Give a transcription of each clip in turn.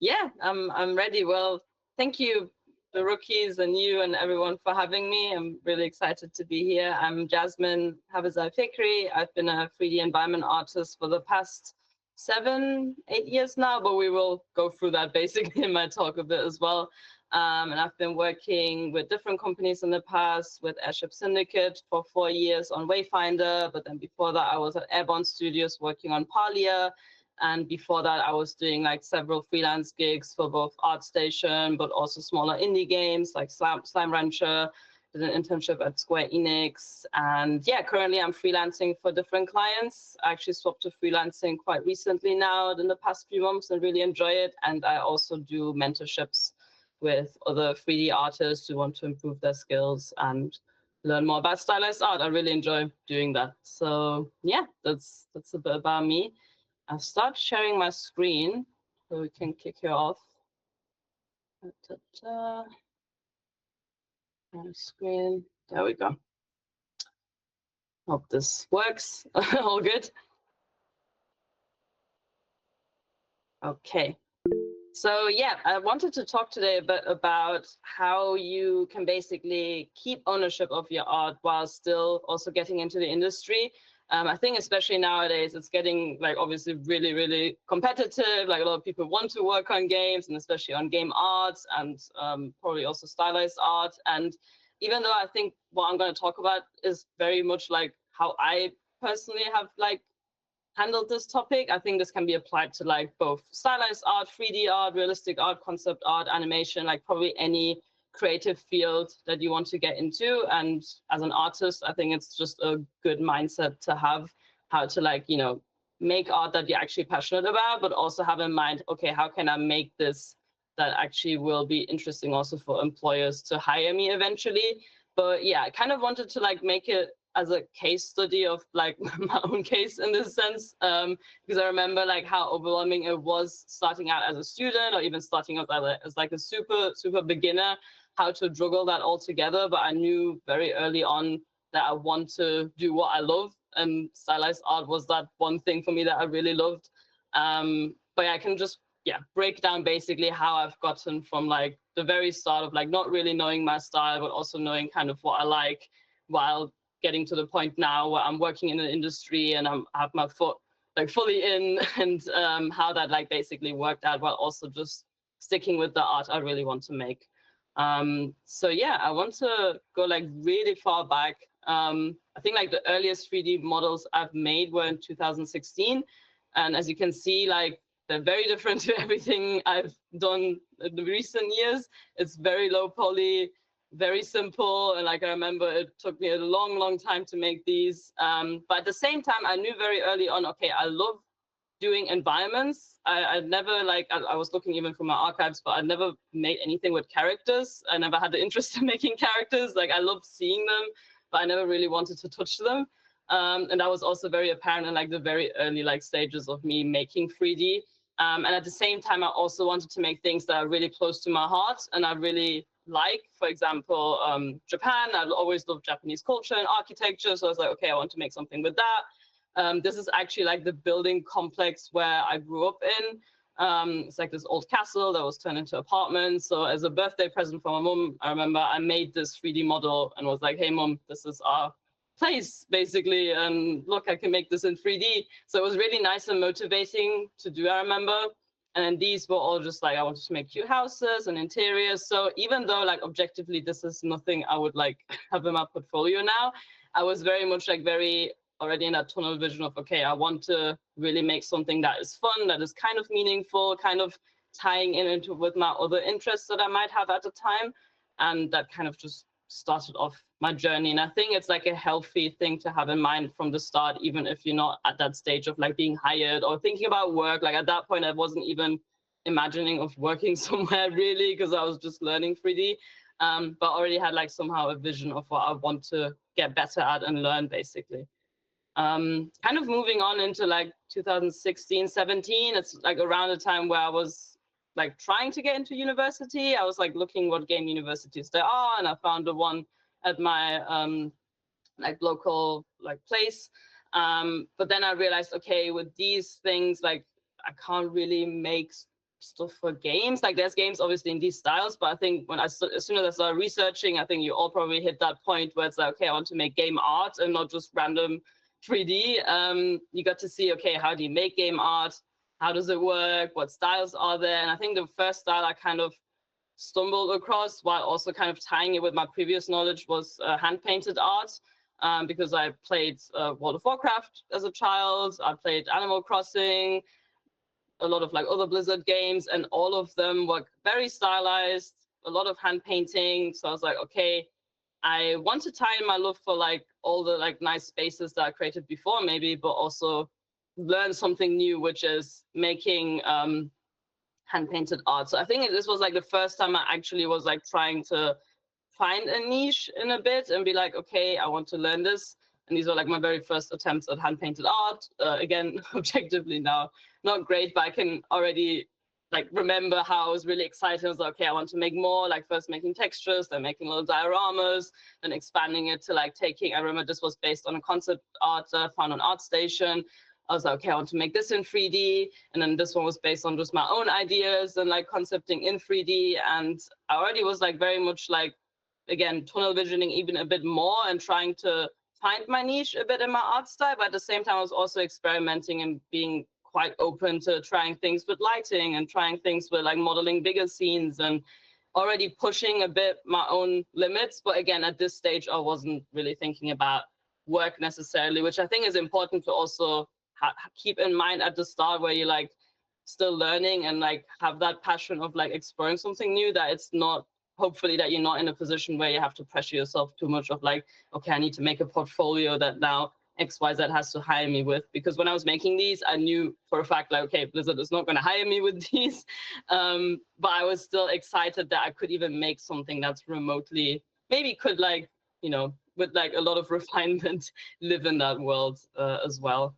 Yeah, I'm ready. Well, thank you, the rookies, and you and everyone for having me. I'm really excited to be here. I'm Jasmin Habezai-Fekri. I've been a 3D environment artist for the past 7, 8 years now, but we will go through that basically in my talk a bit as well. And I've been working with different companies in the past, with Airship Syndicate for 4 years on Wayfinder, but then before that I was at Airborne Studios working on Parlia. And before that, I was doing like several freelance gigs for both ArtStation, but also smaller indie games like Slime Rancher, did an internship at Square Enix. And yeah, currently I'm freelancing for different clients. I actually swapped to freelancing quite recently now in the past few months and really enjoy it. And I also do mentorships with other 3D artists who want to improve their skills and learn more about stylized art. I really enjoy doing that. So yeah, that's a bit about me. I'll start sharing my screen so we can kick you off. My screen, there we go. Hope this works. All good. Okay. So yeah, I wanted to talk today a bit about how you can basically keep ownership of your art while still also getting into the industry. I think especially nowadays, it's getting like obviously really, really competitive. Like a lot of people want to work on games and especially on game art and probably also stylized art. And even though I think what I'm going to talk about is very much like how I personally have like handled this topic, I think this can be applied to like both stylized art, 3D art, realistic art, concept art, animation, like probably any creative field that you want to get into. And as an artist, I think it's just a good mindset to have, how to like, you know, make art that you're actually passionate about, but also have in mind, okay, how can I make this that actually will be interesting also for employers to hire me eventually. But yeah, I kind of wanted to like make it as a case study of like my own case in this sense, because I remember like how overwhelming it was starting out as a student or even starting out as like a super beginner, how to juggle that all together. But I knew very early on that I want to do what I love, and stylized art was that one thing for me that I really loved. But yeah, I can just break down basically how I've gotten from like the very start of like not really knowing my style, but also knowing kind of what I like, while getting to the point now where I'm working in an industry and I have my foot like fully in, and how that like basically worked out while also just sticking with the art I really want to make. So yeah, I want to go like really far back. I think like the earliest 3D models I've made were in 2016. And as you can see, like they're very different to everything I've done in the recent years. It's very low poly, very simple. And like I remember it took me a long time to make these. But at the same time, I knew very early on, okay, I love doing environments. I never like, I was looking even for my archives, but I never made anything with characters. I never had the interest in making characters. Like I love seeing them, but I never really wanted to touch them. And that was also very apparent in like the very early like stages of me making 3D. And at the same time, I also wanted to make things that are really close to my heart and I really like. For example, Japan. I always loved Japanese culture and architecture. So I was like, okay, I want to make something with that. This is actually like the building complex where I grew up in. It's like this old castle that was turned into apartments. So as a birthday present for my mom, I remember I made this 3D model and was like, hey, mom, this is our place, basically. And look, I can make this in 3D. So it was really nice and motivating to do, I remember. And these were all just like, I wanted to make cute houses and interiors. So even though like objectively, this is nothing I would like have in my portfolio now, I was very much like already in that tunnel vision of, okay, I want to really make something that is fun, that is kind of meaningful, kind of tying into with my other interests that I might have at the time. And that kind of just started off my journey. And I think it's like a healthy thing to have in mind from the start, even if you're not at that stage of like being hired or thinking about work. Like at that point, I wasn't even imagining of working somewhere really, because I was just learning 3D. But already had like somehow a vision of what I want to get better at and learn basically. Kind of moving on into like 2016, 17, it's like around the time where I was like trying to get into university. I was like looking what game universities there are, and I found the one at my like local like place. But then I realized, okay, with these things, like I can't really make stuff for games. Like there's games obviously in these styles, but I think as soon as I started researching, I think you all probably hit that point where it's like, okay, I want to make game art and not just random 3D. You got to see, okay, how do you make game art? How does it work? What styles are there? And I think the first style I kind of stumbled across, while also kind of tying it with my previous knowledge, was hand-painted art, because I played World of Warcraft as a child. I played Animal Crossing, a lot of like other Blizzard games, and all of them were very stylized, a lot of hand painting. So I was like, okay, I want to tie in my love for like all the like nice spaces that I created before maybe, but also learn something new, which is making hand painted art. So I think this was like the first time I actually was like trying to find a niche in a bit and be like, okay, I want to learn this. And these were like my very first attempts at hand painted art. Again, objectively now, not great, but I can already like remember how I was really excited. I was like, okay, I want to make more, like first making textures, then making little dioramas, then expanding it to like taking, I remember this was based on a concept art that I found on ArtStation. I was like, okay, I want to make this in 3D. And then this one was based on just my own ideas and like concepting in 3D. And I already was like very much like, again, tunnel visioning even a bit more and trying to find my niche a bit in my art style. But at the same time, I was also experimenting and being quite open to trying things with lighting and trying things with like modeling bigger scenes and already pushing a bit my own limits. But again, at this stage, I wasn't really thinking about work necessarily, which I think is important to also keep in mind at the start, where you're like still learning and like have that passion of like exploring something new, that it's not, hopefully that you're not in a position where you have to pressure yourself too much of like, okay, I need to make a portfolio that now XYZ has to hire me with. Because when I was making these, I knew for a fact like, okay, Blizzard is not going to hire me with these. But I was still excited that I could even make something that's remotely, maybe could like, you know, with like a lot of refinement, live in that world as well.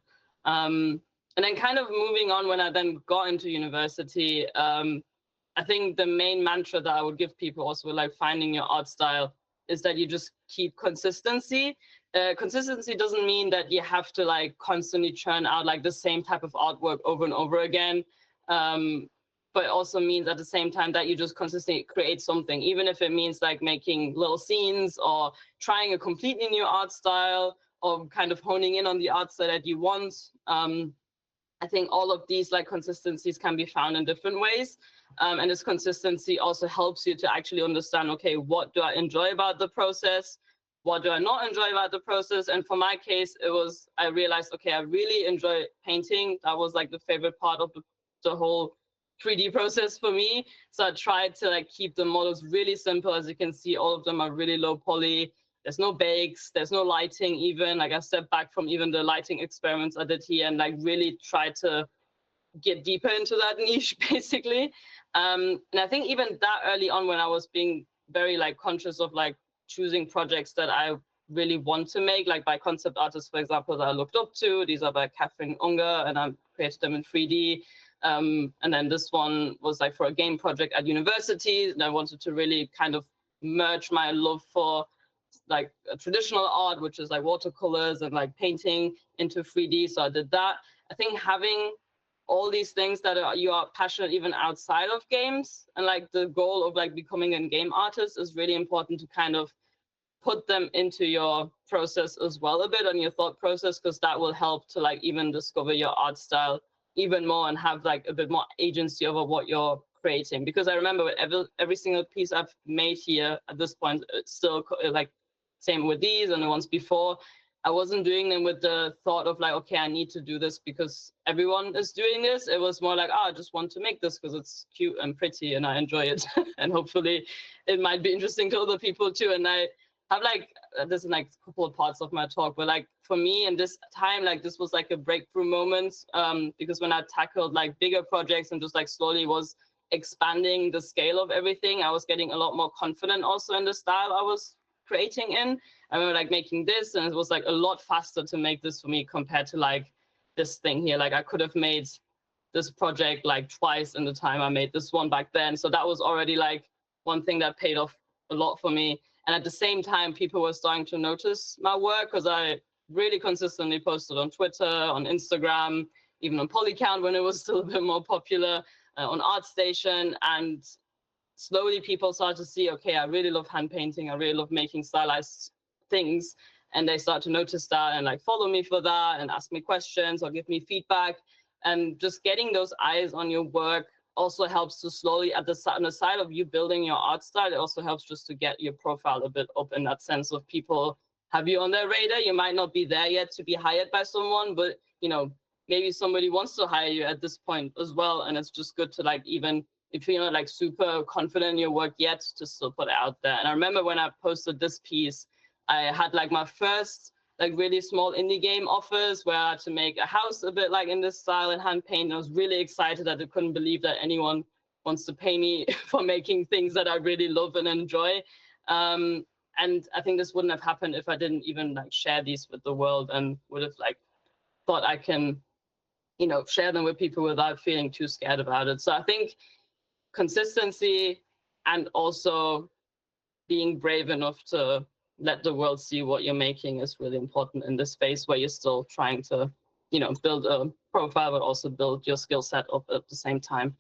And then kind of moving on, when I then got into university, I think the main mantra that I would give people also with like finding your art style is that you just keep consistency. Consistency doesn't mean that you have to like constantly churn out like the same type of artwork over and over again. But it also means at the same time that you just consistently create something, even if it means like making little scenes or trying a completely new art style or kind of honing in on the art style that you want. I think all of these like consistencies can be found in different ways. And this consistency also helps you to actually understand, okay, what do I enjoy about the process? What do I not enjoy about the process? And for my case, it was, I realized, okay, I really enjoy painting. That was like the favorite part of the whole 3D process for me. So I tried to like keep the models really simple. As you can see, all of them are really low poly. There's no bakes, there's no lighting even. Like I stepped back from even the lighting experiments I did here and like really tried to get deeper into that niche basically. And I think even that early on, when I was being very like conscious of like choosing projects that I really want to make, like by concept artists, for example, that I looked up to. These are by Catherine Unger, and I created them in 3D. And then this one was like for a game project at university, and I wanted to really kind of merge my love for like traditional art, which is like watercolors and like painting, into 3D. So I did that. I think having all these things that you are passionate even outside of games, and like the goal of like becoming a game artist, is really important to kind of put them into your process as well a bit, and your thought process, because that will help to like even discover your art style even more and have like a bit more agency over what you're creating. Because I remember with every single piece I've made here at this point, it's still like same with these and the ones before, I wasn't doing them with the thought of like, okay, I need to do this because everyone is doing this. It was more like, oh, I just want to make this because it's cute and pretty and I enjoy it. And hopefully it might be interesting to other people too. And I have like, this is like a couple of parts of my talk, but like for me in this time, like this was like a breakthrough moment, because when I tackled like bigger projects and just like slowly was expanding the scale of everything, I was getting a lot more confident also in the style I was creating in. I remember like making this, and it was like a lot faster to make this for me compared to like this thing here. Like I could have made this project like twice in the time I made this one back then. So that was already like one thing that paid off a lot for me. And at the same time, people were starting to notice my work because I really consistently posted on Twitter, on Instagram, even on Polycount when it was still a bit more popular. on ArtStation, and slowly people start to see, okay, I really love hand painting, I really love making stylized things, and they start to notice that and like follow me for that and ask me questions or give me feedback. And just getting those eyes on your work also helps to slowly, on the side of you building your art style, it also helps just to get your profile a bit up, in that sense of people have you on their radar. You might not be there yet to be hired by someone, but maybe somebody wants to hire you at this point as well. And it's just good to, like, even if you're not like super confident in your work yet, to still put it out there. And I remember when I posted this piece, I had like my first like really small indie game offers where I had to make a house a bit like in this style and hand paint. And I was really excited that I couldn't believe that anyone wants to pay me for making things that I really love and enjoy. And I think this wouldn't have happened if I didn't even like share these with the world, and would have like thought I can, share them with people without feeling too scared about it. So I think consistency and also being brave enough to let the world see what you're making is really important in this space where you're still trying to, build a profile, but also build your skill set up at the same time.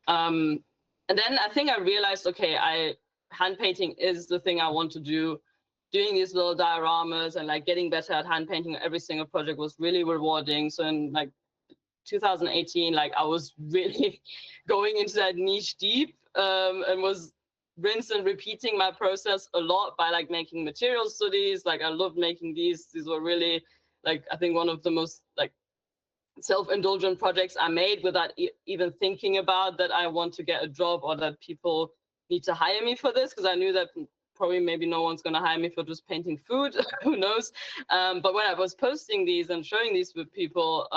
And then I think I realized, okay, hand painting is the thing I want to do. Doing these little dioramas and like getting better at hand painting every single project was really rewarding. So in like 2018, like I was really going into that niche deep, and was rinse and repeating my process a lot by like making material studies. Like I loved making these. These were really, like, I think one of the most like self-indulgent projects I made without even thinking about that I want to get a job or that people need to hire me for this, because I knew that probably maybe no one's going to hire me for just painting food. Who knows? But when I was posting these and showing these with people,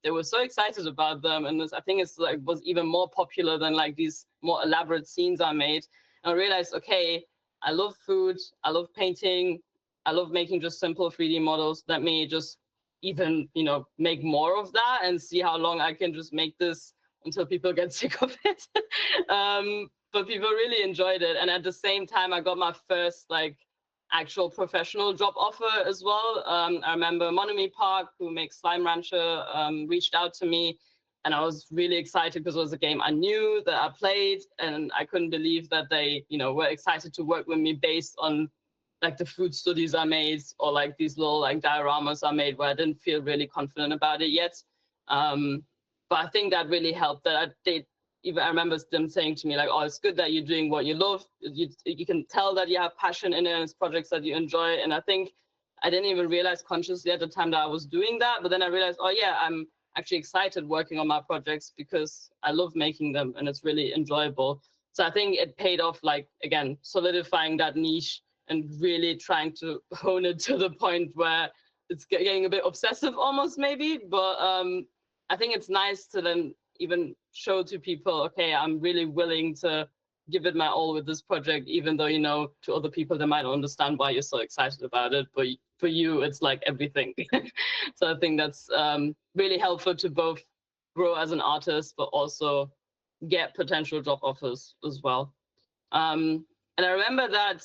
they were so excited about them. And I think it's like was even more popular than like these more elaborate scenes I made. And I realized, okay, I love food, I love painting, I love making just simple 3D models. Let me just even, make more of that and see how long I can just make this until people get sick of it. But people really enjoyed it. And at the same time, I got my first like actual professional job offer as well. I remember Monomy Park, who makes Slime Rancher, reached out to me, and I was really excited because it was a game I knew that I played, and I couldn't believe that they, were excited to work with me based on like the food studies I made, or like these little like dioramas I made where I didn't feel really confident about it yet. But I think that really helped, that I remember them saying to me like, oh, it's good that you're doing what you love. You can tell that you have passion in it, and it's projects that you enjoy. And I think I didn't even realize consciously at the time that I was doing that. But then I realized, oh yeah, I'm actually excited working on my projects because I love making them and it's really enjoyable. So I think it paid off, like, again, solidifying that niche and really trying to hone it to the point where it's getting a bit obsessive almost maybe. But I think it's nice to then even show to people, okay, I'm really willing to give it my all with this project, even though, to other people, they might not understand why you're so excited about it. But for you, it's like everything. So I think that's really helpful to both grow as an artist, but also get potential job offers as well. And I remember that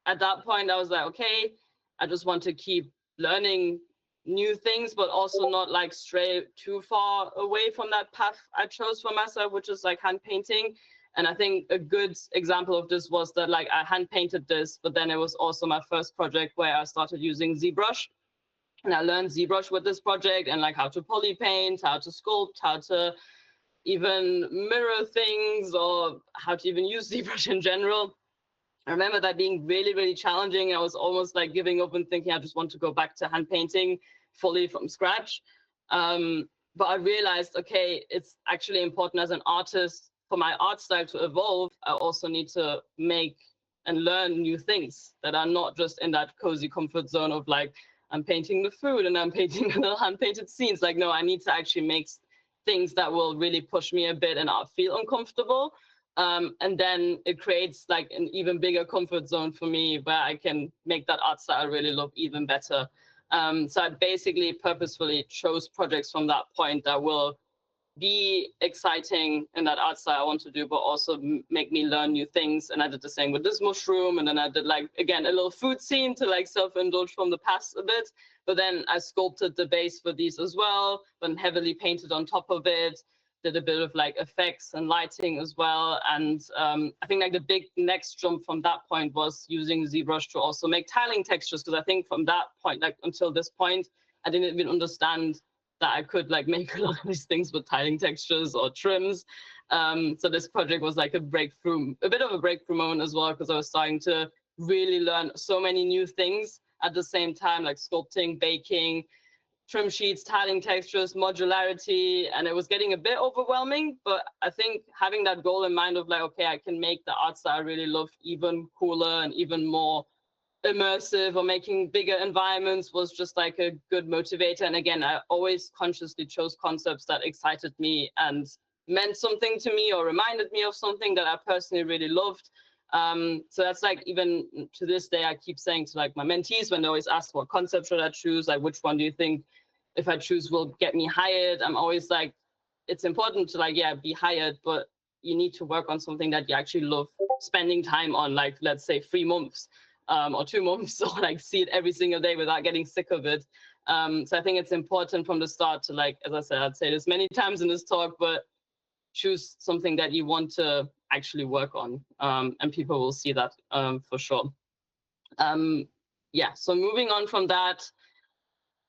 at that point, I was like, okay, I just want to keep learning new things, but also not like stray too far away from that path I chose for myself, which is like hand painting. And I think a good example of this was that like I hand painted this, but then it was also my first project where I started using ZBrush. And I learned ZBrush with this project, and like how to poly paint, how to sculpt, how to even mirror things, or how to even use ZBrush in general. I remember that being really, really challenging. I was almost like giving up and thinking I just want to go back to hand painting fully from scratch. But I realized, okay, it's actually important as an artist for my art style to evolve. I also need to make and learn new things that are not just in that cozy comfort zone of like, I'm painting the food and I'm painting the little hand painted scenes. Like, no, I need to actually make things that will really push me a bit and I'll feel uncomfortable. And then it creates like an even bigger comfort zone for me where I can make that art style I really love even better. So I basically purposefully chose projects from that point that will be exciting in that art style I want to do, but also make me learn new things. And I did the same with this mushroom. And then I did like, again, a little food scene to like self-indulge from the past a bit. But then I sculpted the base for these as well, and heavily painted on top of it. did a bit of like effects and lighting as well. And I think like the big next jump from that point was using ZBrush to also make tiling textures, because I think from that point, like until this point, I didn't even understand that I could like make a lot of these things with tiling textures or trims. So this project was like a breakthrough, a bit of a breakthrough moment as well, because I was starting to really learn so many new things at the same time, like sculpting, baking, trim sheets, tiling textures, modularity, and it was getting a bit overwhelming. But I think having that goal in mind of like, okay, I can make the arts that I really love even cooler and even more immersive, or making bigger environments, was just like a good motivator. And again, I always consciously chose concepts that excited me and meant something to me or reminded me of something that I personally really loved. So that's like, even to this day, I keep saying to like my mentees when they always ask what concept should I choose, like which one do you think if I choose will get me hired, I'm always like, it's important to like, yeah, be hired, but you need to work on something that you actually love spending time on, like let's say 3 months or 2 months, or like see it every single day without getting sick of it. So I think it's important from the start to like, as I said, I'd say this many times in this talk, but choose something that you want to actually work on, and people will see that for sure. Yeah, so moving on from that,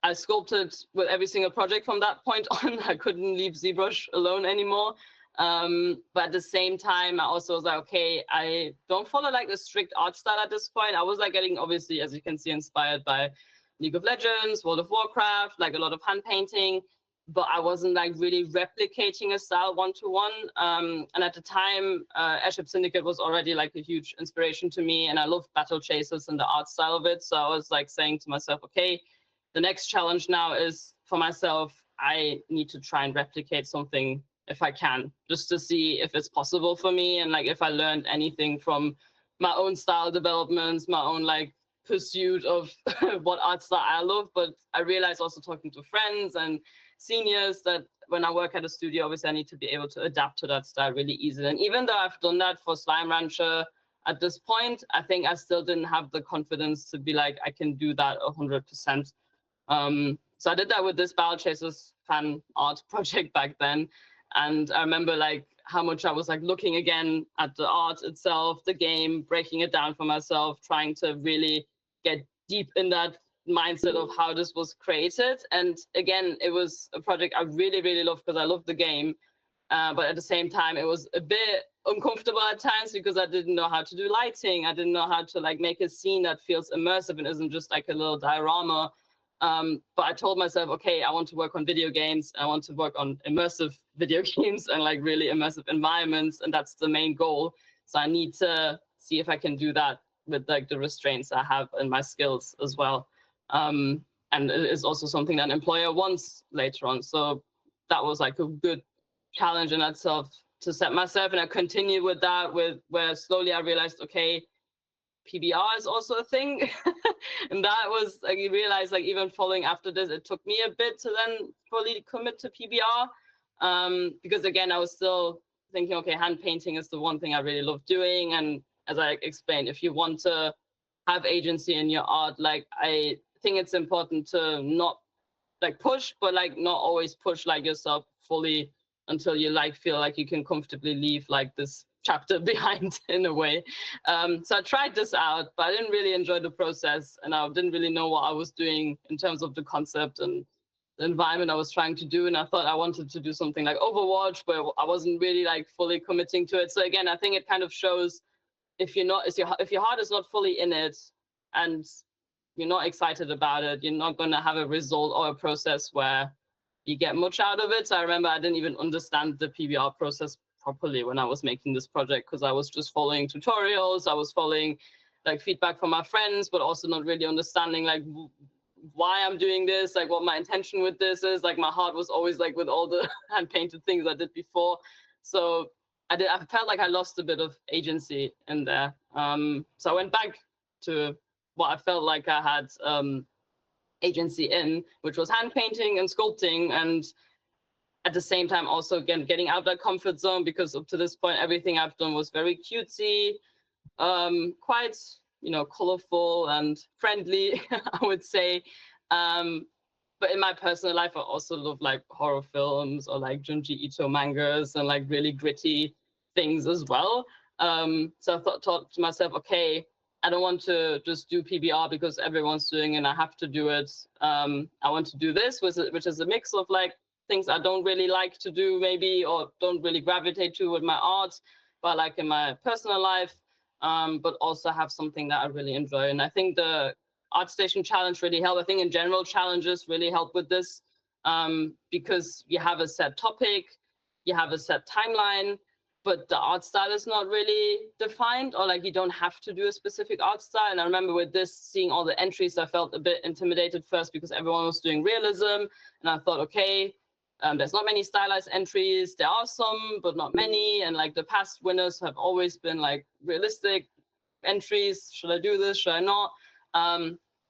I sculpted with every single project from that point on. I couldn't leave ZBrush alone anymore. But at the same time, I also was like, okay, I don't follow like a strict art style at this point. I was like getting, obviously, as you can see, inspired by League of Legends, World of Warcraft, like a lot of hand painting, but I wasn't like really replicating a style one-to-one. And at the time, Airship Syndicate was already like a huge inspiration to me, and I loved Battle Chasers and the art style of it. So I was like saying to myself, okay, the next challenge now is for myself, I need to try and replicate something if I can, just to see if it's possible for me, and like if I learned anything from my own style developments, my own like pursuit of what art style I love. But I realized also talking to friends and seniors that when I work at a studio, obviously I need to be able to adapt to that style really easily. And even though I've done that for Slime Rancher at this point, I think I still didn't have the confidence to be like, I can do that 100%. So I did that with this Battle Chasers fan art project back then. And I remember like how much I was like looking again at the art itself, the game, breaking it down for myself, trying to really get deep in that mindset of how this was created. And again, it was a project I really, really loved because I loved the game. But at the same time, it was a bit uncomfortable at times because I didn't know how to do lighting. I didn't know how to like make a scene that feels immersive and isn't just like a little diorama. But I told myself, okay, I want to work on video games. I want to work on immersive video games and like really immersive environments. And that's the main goal. So I need to see if I can do that with like the restraints I have and my skills as well. And it is also something that an employer wants later on. So that was like a good challenge in itself to set myself. And I continued with that, where slowly I realized, okay, PBR is also a thing. And that was like, you realize like even following after this, it took me a bit to then fully commit to PBR. Because again, I was still thinking, okay, hand painting is the one thing I really love doing. And as I explained, if you want to have agency in your art, like I think it's important to not like push, but like not always push like yourself fully until you like feel like you can comfortably leave like this chapter behind in a way. So I tried this out, but I didn't really enjoy the process, and I didn't really know what I was doing in terms of the concept and the environment I was trying to do. And I thought I wanted to do something like Overwatch, but I wasn't really like fully committing to it. So again, I think it kind of shows if you're not, if your heart is not fully in it and you're not excited about it, you're not going to have a result or a process where you get much out of it. So I remember I didn't even understand the PBR process properly when I was making this project, because I was just following tutorials, I was following like feedback from my friends, but also not really understanding like why I'm doing this, like what my intention with this is. Like my heart was always like with all the hand painted things I did before. So I felt like I lost a bit of agency in there. So I went back to what I felt like I had agency in, which was hand painting and sculpting, and at the same time also again getting out that comfort zone, because up to this point everything I've done was very cutesy, quite, you know, colorful and friendly, I would say. But But in my personal life, I also love like horror films or like Junji Ito mangas and like really gritty things as well. So I thought to myself, okay, I don't want to just do PBR because everyone's doing it and I have to do it. I want to do this, which is a mix of like things I don't really like to do maybe, or don't really gravitate to with my art, but like in my personal life, but also have something that I really enjoy. And I think the ArtStation challenge really helped. I think in general, challenges really help with this, because you have a set topic, you have a set timeline, but the art style is not really defined, or like you don't have to do a specific art style. And I remember with this, seeing all the entries, I felt a bit intimidated first because everyone was doing realism. And I thought, okay, there's not many stylized entries. There are some, but not many. And like the past winners have always been like realistic entries. Should I do this? Should I not?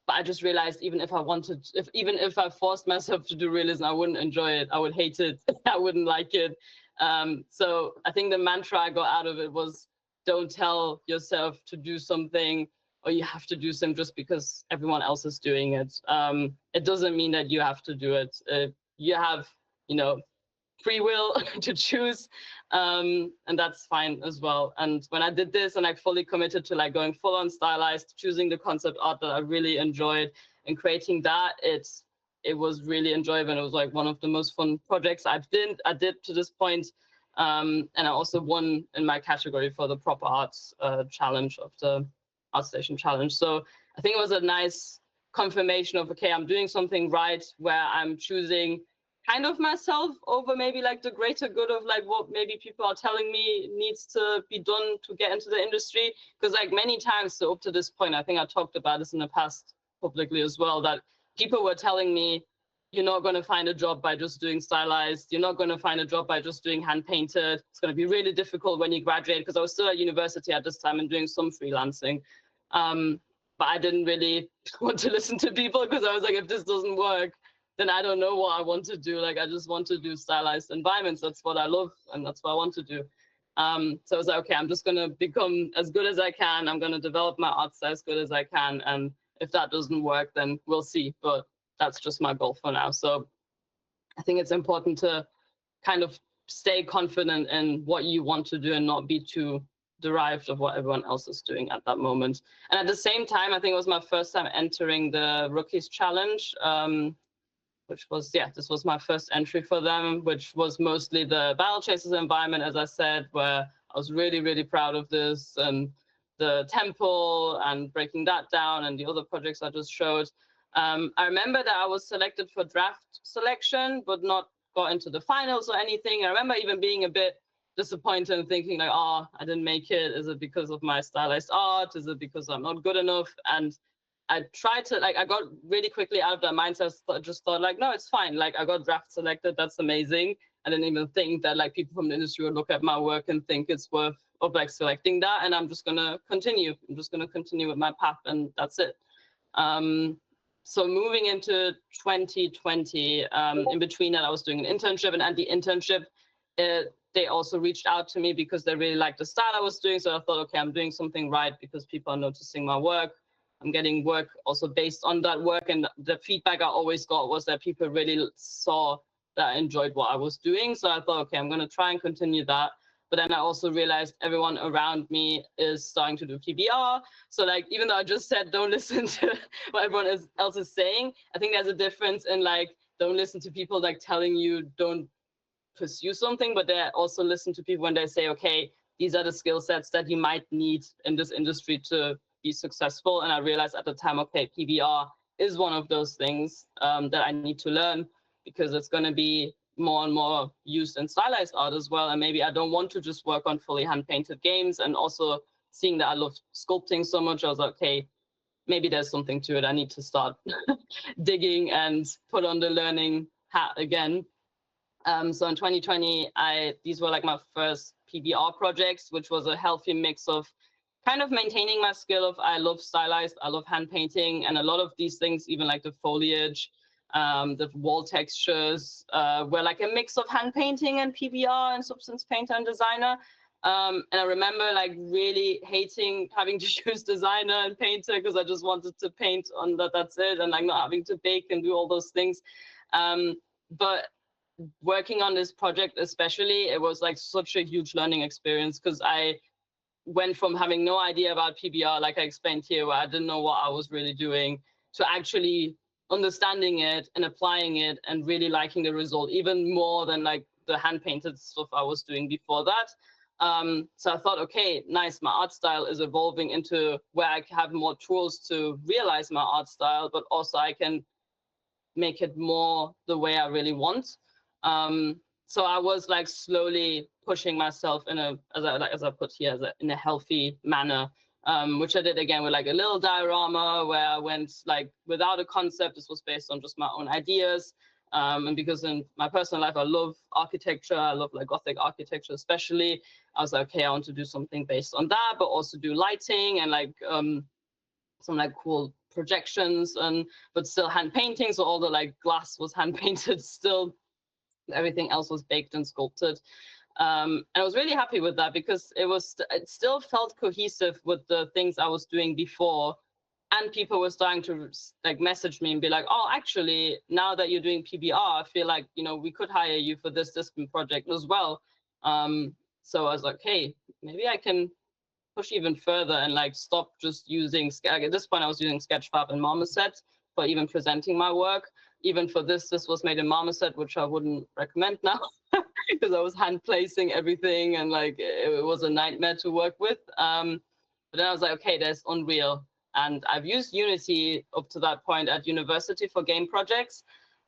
But I just realized even if I wanted, even if I forced myself to do realism, I wouldn't enjoy it. I would hate it. I wouldn't like it. So I think the mantra I got out of it was, don't tell yourself to do something or you have to do something just because everyone else is doing it. It doesn't mean that you have to do it. You have, free will to choose, and that's fine as well. And when I did this and I fully committed to like going full on stylized, choosing the concept art that I really enjoyed and creating that, it was really enjoyable. It was like one of the most fun projects I did to this point. And I also won in my category for the proper arts challenge of the ArtStation challenge. So I think it was a nice confirmation of, okay, I'm doing something right, where I'm choosing kind of myself over maybe like the greater good of like what maybe people are telling me needs to be done to get into the industry. Because like many times, so up to this point, I think I talked about this in the past publicly as well, that people were telling me, you're not going to find a job by just doing stylized. You're not going to find a job by just doing hand painted. It's going to be really difficult when you graduate, because I was still at university at this time and doing some freelancing. But I didn't really want to listen to people, because I was like, if this doesn't work, then I don't know what I want to do. Like, I just want to do stylized environments. That's what I love, and that's what I want to do. So I was like, okay, I'm just going to become as good as I can. I'm going to develop my art style as good as I can. And if that doesn't work, then we'll see. But that's just my goal for now. So I think it's important to kind of stay confident in what you want to do and not be too derived of what everyone else is doing at that moment. And at the same time, I think it was my first time entering the Rookies Challenge, which was, this was my first entry for them, which was mostly the Battle Chasers environment, as I said, where I was really, really proud of this, and the temple and breaking that down and the other projects I just showed. I remember that I was selected for draft selection, but not got into the finals or anything. I remember even being a bit disappointed and thinking like, oh, I didn't make it. Is it because of my stylized art? Is it because I'm not good enough? And I tried to, like, I got really quickly out of that mindset. Just thought like, no, it's fine. Like, I got draft selected. That's amazing. I didn't even think that like people from the industry would look at my work and think it's worth of like selecting that. And I'm just gonna continue. I'm just gonna continue with my path, and that's it. So moving into 2020, in between that, I was doing an internship, and at the internship, they also reached out to me because they really liked the style I was doing. So I thought, okay, I'm doing something right because people are noticing my work. I'm getting work also based on that work. And the feedback I always got was that people really saw that I enjoyed what I was doing. So I thought, okay, I'm going to try and continue that. But then I also realized everyone around me is starting to do PBR. So like, even though I just said, don't listen to what everyone else is saying, I think there's a difference in like, don't listen to people like telling you don't pursue something, but they also listen to people when they say, okay, these are the skill sets that you might need in this industry to be successful. And I realized at the time, okay, PBR is one of those things that I need to learn, because it's going to be more and more used in stylized art as well. And maybe I don't want to just work on fully hand-painted games. And also seeing that I love sculpting so much, I was like, okay, maybe there's something to it. I need to start digging and put on the learning hat again. So in 2020, these were like my first PBR projects, which was a healthy mix of kind of maintaining my skill of, I love stylized, I love hand painting, and a lot of these things, even like the foliage, the wall textures, were like a mix of hand painting and PBR and Substance Painter and Designer. And I remember like really hating having to choose designer and painter because I just wanted to paint on that's it, and like not having to bake and do all those things. But working on this project especially, it was like such a huge learning experience because I went from having no idea about PBR, like I explained here, where I didn't know what I was really doing, to actually understanding it and applying it and really liking the result, even more than like the hand painted stuff I was doing before that. So I thought, okay, nice, my art style is evolving into where I have more tools to realize my art style, but also I can make it more the way I really want. So I was like slowly pushing myself in a, as I put here, in a healthy manner, which I did again with like a little diorama where I went like without a concept. This was based on just my own ideas. And because in my personal life, I love architecture, I love like Gothic architecture especially, I was like, okay, I want to do something based on that, but also do lighting and like some like cool projections, and but still hand painting. So all the like glass was hand painted still, everything else was baked and sculpted. And I was really happy with that because it still felt cohesive with the things I was doing before. And people were starting to like message me and be like, oh, actually, now that you're doing PBR, I feel like, you know, we could hire you for this project as well. So I was like, hey, maybe I can push even further and like stop just using, at this point I was using Sketchfab and Marmoset for even presenting my work. Even for this was made in Marmoset, which I wouldn't recommend now because I was hand placing everything and like it was a nightmare to work with. But then I was like, okay, there's Unreal. And I've used Unity up to that point at university for game projects.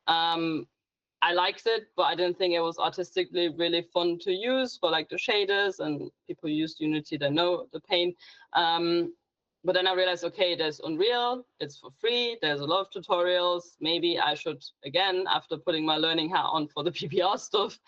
I liked it, but I didn't think it was artistically really fun to use for like the shaders, and people used Unity, they know the pain. But then I realized, okay, there's Unreal, it's for free, there's a lot of tutorials. Maybe I should, again, after putting my learning hat on for the PBR stuff,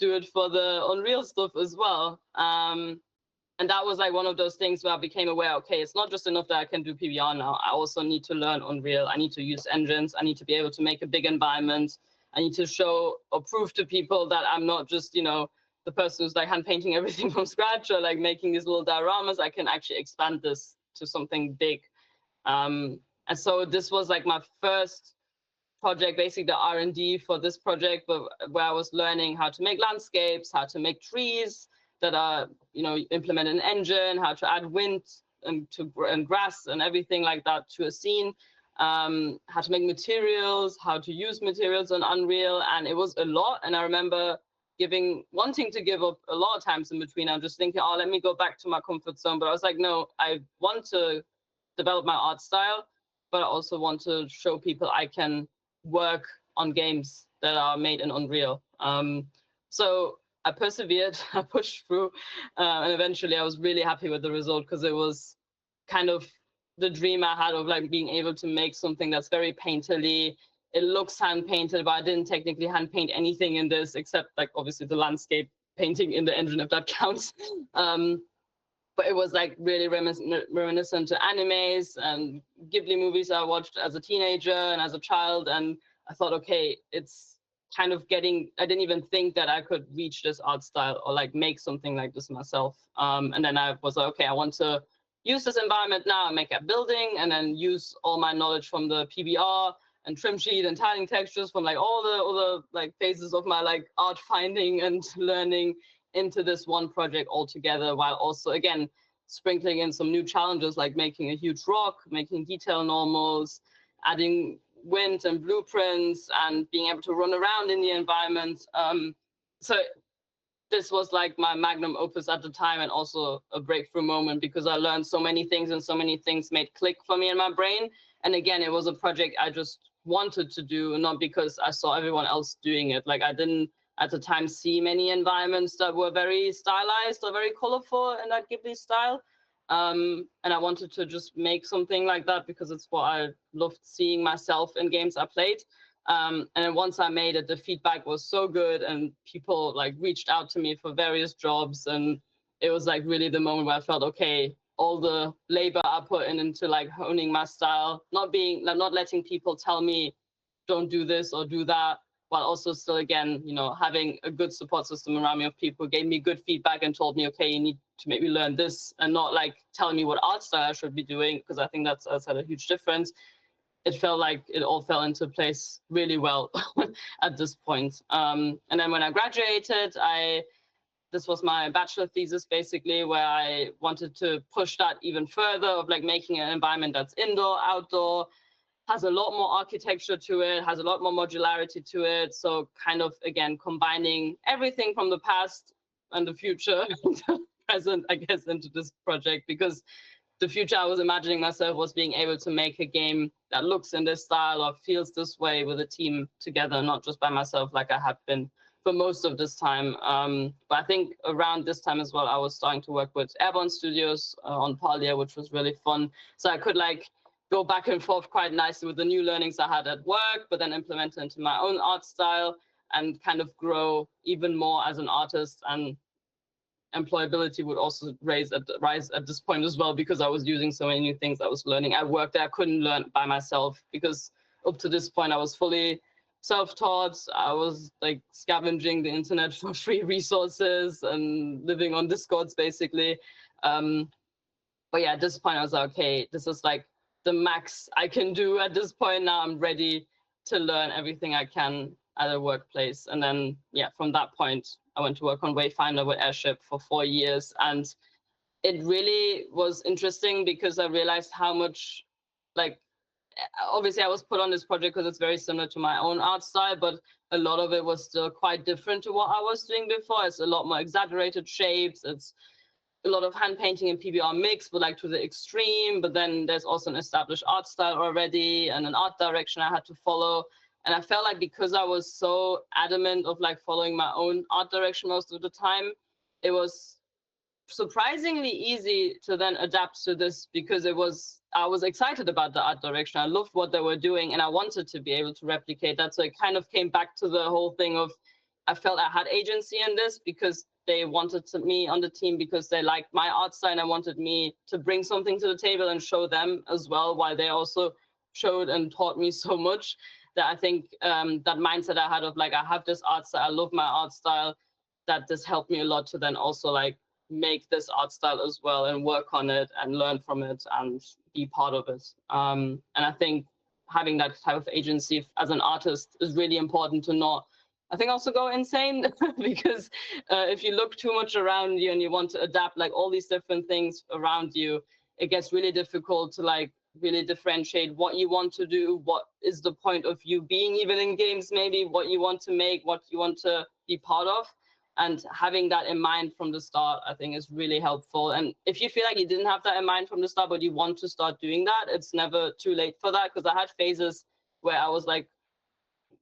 do it for the Unreal stuff as well. And that was like one of those things where I became aware, okay, it's not just enough that I can do PBR now. I also need to learn Unreal. I need to use engines. I need to be able to make a big environment. I need to show or prove to people that I'm not just, you know, the person who's like hand painting everything from scratch or like making these little dioramas. I can actually expand this to something big. And so this was like my first project, basically the R&D for this project, but where I was learning how to make landscapes, how to make trees that are, you know, implement an engine, how to add wind and grass and everything like that to a scene, how to make materials, how to use materials on Unreal, and it was a lot. And I remember wanting to give up a lot of times in between. I'm just thinking, oh, let me go back to my comfort zone. But I was like, no, I want to develop my art style, but I also want to show people I can work on games that are made in Unreal. So I persevered, I pushed through, and eventually I was really happy with the result because it was kind of the dream I had of like being able to make something that's very painterly. It looks hand painted, but I didn't technically hand paint anything in this except like obviously the landscape painting in the engine, if that counts. But it was like really reminiscent to animes and Ghibli movies I watched as a teenager and as a child. And I thought, okay, it's kind of I didn't even think that I could reach this art style or like make something like this myself. And then I was like, okay, I want to use this environment now and make a building, and then use all my knowledge from the PBR and trim sheet and tiling textures from like all the like phases of my like art finding and learning into this one project altogether, while also again sprinkling in some new challenges like making a huge rock, making detail normals, adding wind and blueprints, and being able to run around in the environment. So this was like my magnum opus at the time, and also a breakthrough moment because I learned so many things and so many things made click for me in my brain. And again, it was a project I just wanted to do, not because I saw everyone else doing it. Like I didn't at the time see many environments that were very stylized or very colorful in that Ghibli style. And I wanted to just make something like that because it's what I loved seeing myself in games I played. And then once I made it, the feedback was so good, and people like reached out to me for various jobs, and it was like really the moment where I felt, okay, all the labor I put into like honing my style, not letting people tell me don't do this or do that, while also still, again, having a good support system around me of people who gave me good feedback and told me, okay, you need to maybe learn this, and not like telling me what art style I should be doing, because I think that's had a huge difference. It felt like it all fell into place really well at this point. And then when I graduated, this was my bachelor thesis, basically, where I wanted to push that even further, of like making an environment that's indoor, outdoor, has a lot more architecture to it, has a lot more modularity to it. So kind of, again, combining everything from the past and the future and the present, I guess, into this project, because the future I was imagining myself was being able to make a game that looks in this style or feels this way with a team together, not just by myself like I have been for most of this time. But I think around this time as well, I was starting to work with Airborne Studios on Parlia, which was really fun. So I could like go back and forth quite nicely with the new learnings I had at work, but then implement it into my own art style and kind of grow even more as an artist. And employability would also rise at this point as well, because I was using so many new things I was learning at work that I couldn't learn by myself, because up to this point I was fully self-taught. I was like scavenging the internet for free resources and living on Discords, basically. But yeah, at this point I was like, okay, this is like the max I can do at this point. Now I'm ready to learn everything I can at a workplace. And then, yeah, from that point, I went to work on Wayfinder with Airship for 4 years. And it really was interesting, because I realized how much, like, obviously I was put on this project because it's very similar to my own art style, but a lot of it was still quite different to what I was doing before. It's a lot more exaggerated shapes. It's a lot of hand painting and PBR mix, but like to the extreme. But then there's also an established art style already and an art direction I had to follow. And I felt like because I was so adamant of like following my own art direction most of the time, it was surprisingly easy to then adapt to this, because I was excited about the art direction. I loved what they were doing and I wanted to be able to replicate that. So it kind of came back to the whole thing of, I felt I had agency in this because they wanted me on the team, because they liked my art style and I wanted me to bring something to the table and show them as well, while they also showed and taught me so much. That I think that mindset I had of like, I have this art style, I love my art style, that this helped me a lot to then also like make this art style as well and work on it and learn from it and be part of it. And I think having that type of agency as an artist is really important to not, I think, also go insane because if you look too much around you and you want to adapt like all these different things around you, it gets really difficult to like really differentiate what you want to do, what is the point of you being even in games, maybe what you want to make, what you want to be part of. And having that in mind from the start, I think, is really helpful. And if you feel like you didn't have that in mind from the start, but you want to start doing that, it's never too late for that, because I had phases where I was like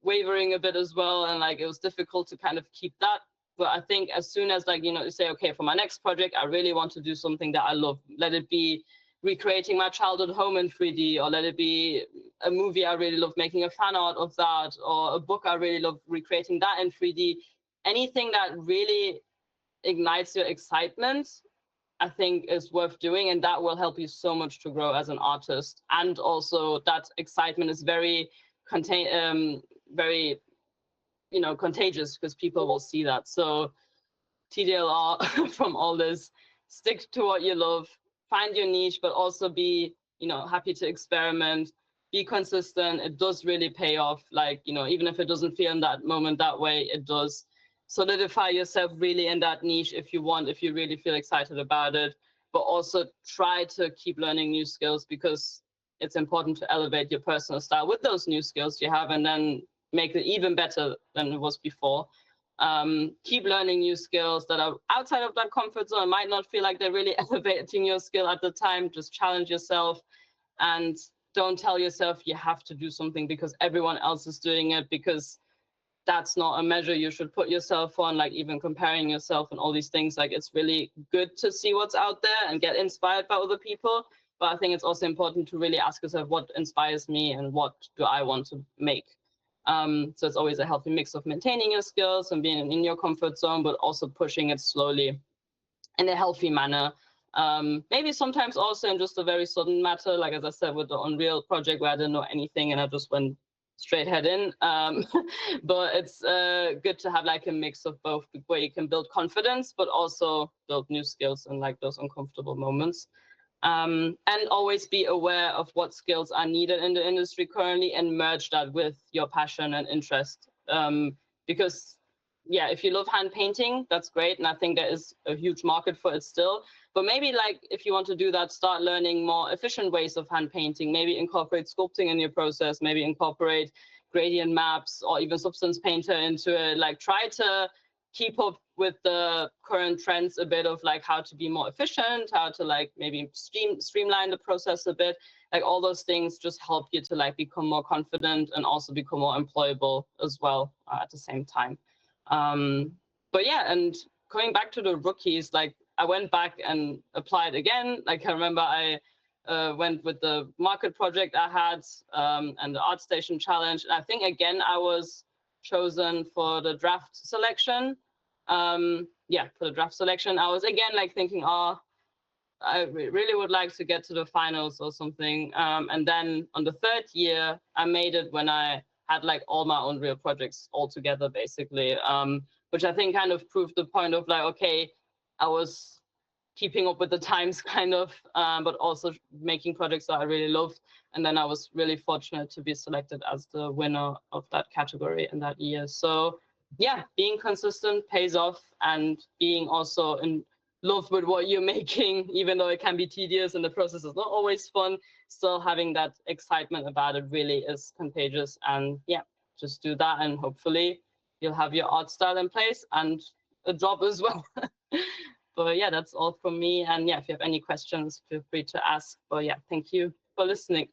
wavering a bit as well, and like it was difficult to kind of keep that. But I think as soon as like, you say, okay, for my next project, I really want to do something that I love. Let it be recreating my childhood home in 3D, or let it be a movie I really love making a fan art of that, or a book I really love recreating that in 3D. Anything that really ignites your excitement, I think, is worth doing, and that will help you so much to grow as an artist. And also that excitement is very contagious, because people will see that. So TDLR from all this, stick to what you love, find your niche, but also be, happy to experiment, be consistent. It does really pay off. Like, even if it doesn't feel in that moment that way, it does. Solidify yourself really in that niche if you really feel excited about it, but also try to keep learning new skills, because it's important to elevate your personal style with those new skills you have, and then make it even better than it was before. Keep learning new skills that are outside of that comfort zone. Might not feel like they're really elevating your skill at the time. Just challenge yourself, and don't tell yourself you have to do something because everyone else is doing it, because that's not a measure you should put yourself on. Like, even comparing yourself and all these things, like, it's really good to see what's out there and get inspired by other people. But I think it's also important to really ask yourself, what inspires me and what do I want to make? So it's always a healthy mix of maintaining your skills and being in your comfort zone, but also pushing it slowly in a healthy manner. Maybe sometimes also in just a very sudden matter, like as I said with the Unreal project, where I didn't know anything and I just went straight head in. But it's good to have like a mix of both, where you can build confidence, but also build new skills in like those uncomfortable moments. And always be aware of what skills are needed in the industry currently and merge that with your passion and interest. Because yeah, if you love hand painting, that's great. And I think there is a huge market for it still. But maybe like if you want to do that, start learning more efficient ways of hand painting, maybe incorporate sculpting in your process, maybe incorporate gradient maps or even Substance Painter into it. Like try to keep up with the current trends a bit of like how to be more efficient, how to like maybe streamline the process a bit. Like all those things just help you to like become more confident and also become more employable as well at the same time. But yeah, and going back to the rookies, like I went back and applied again. Like I remember I went with the market project I had and the ArtStation challenge. And I think again, I was chosen for the draft selection. Yeah, for the draft selection, I was again like thinking, oh, I really would like to get to the finals or something. And then on the third year, I made it when I had like all my own real projects all together, basically, which I think kind of proved the point of like, okay, I was keeping up with the times kind of, but also making projects that I really loved. And then I was really fortunate to be selected as the winner of that category in that year. So yeah, being consistent pays off, and being also in love with what you're making, even though it can be tedious and the process is not always fun, still having that excitement about it really is contagious. And yeah, just do that, and hopefully you'll have your art style in place and a job as well. But yeah, that's all from me. And yeah, if you have any questions, feel free to ask. But yeah, thank you for listening.